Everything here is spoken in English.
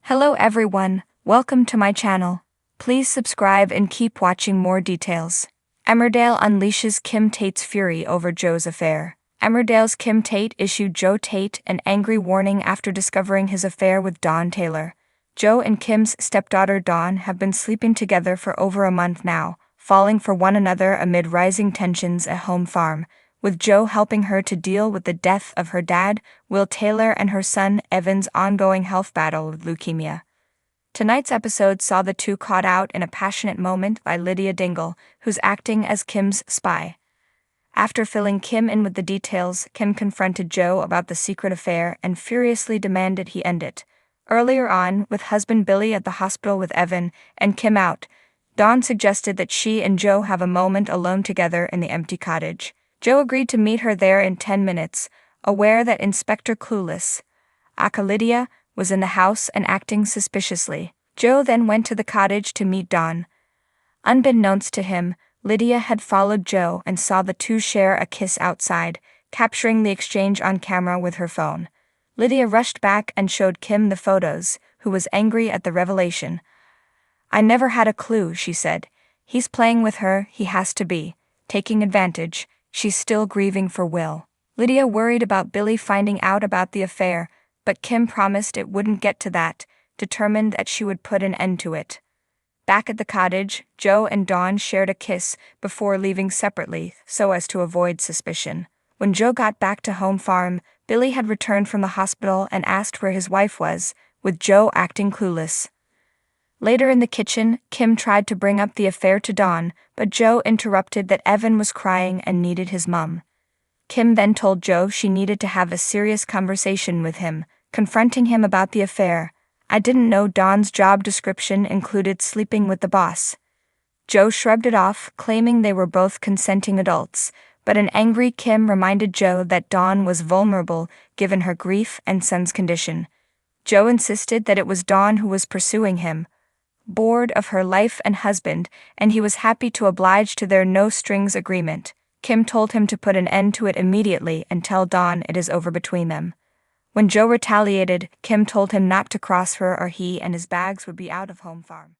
Hello everyone, welcome to my channel. Please subscribe and keep watching more details. Emmerdale unleashes Kim Tate's fury over Joe's affair. Emmerdale's Kim Tate issued Joe Tate an angry warning after discovering his affair with Dawn Taylor. Joe and Kim's stepdaughter Dawn have been sleeping together for over a month now, falling for one another amid rising tensions at home farm, with Joe helping her to deal with the death of her dad, Will Taylor, and her son Evan's ongoing health battle with leukemia. Tonight's episode saw the two caught out in a passionate moment by Lydia Dingle, who's acting as Kim's spy. After filling Kim in with the details, Kim confronted Joe about the secret affair and furiously demanded he end it. Earlier on, with husband Billy at the hospital with Evan and Kim out, Dawn suggested that she and Joe have a moment alone together in the empty cottage. Joe agreed to meet her there in 10 minutes, aware that Inspector Clueless, aka Lydia, was in the house and acting suspiciously. Joe then went to the cottage to meet Dawn. Unbeknownst to him, Lydia had followed Joe and saw the two share a kiss outside, capturing the exchange on camera with her phone. Lydia rushed back and showed Kim the photos, who was angry at the revelation. "I never had a clue," she said. "He's playing with her, he has to be. Taking advantage. She's still grieving for Will." Lydia worried about Billy finding out about the affair, but Kim promised it wouldn't get to that, determined that she would put an end to it. Back at the cottage, Joe and Dawn shared a kiss before leaving separately so as to avoid suspicion. When Joe got back to home farm, Billy had returned from the hospital and asked where his wife was, with Joe acting clueless. Later in the kitchen, Kim tried to bring up the affair to Dawn, but Joe interrupted that Evan was crying and needed his mum. Kim then told Joe she needed to have a serious conversation with him, confronting him about the affair. "I didn't know Dawn's job description included sleeping with the boss." Joe shrugged it off, claiming they were both consenting adults, but an angry Kim reminded Joe that Dawn was vulnerable given her grief and son's condition. Joe insisted that it was Dawn who was pursuing him, bored of her life and husband, and he was happy to oblige to their no-strings agreement. Kim told him to put an end to it immediately and tell Dawn it is over between them. When Joe retaliated, Kim told him not to cross her or he and his bags would be out of home farm.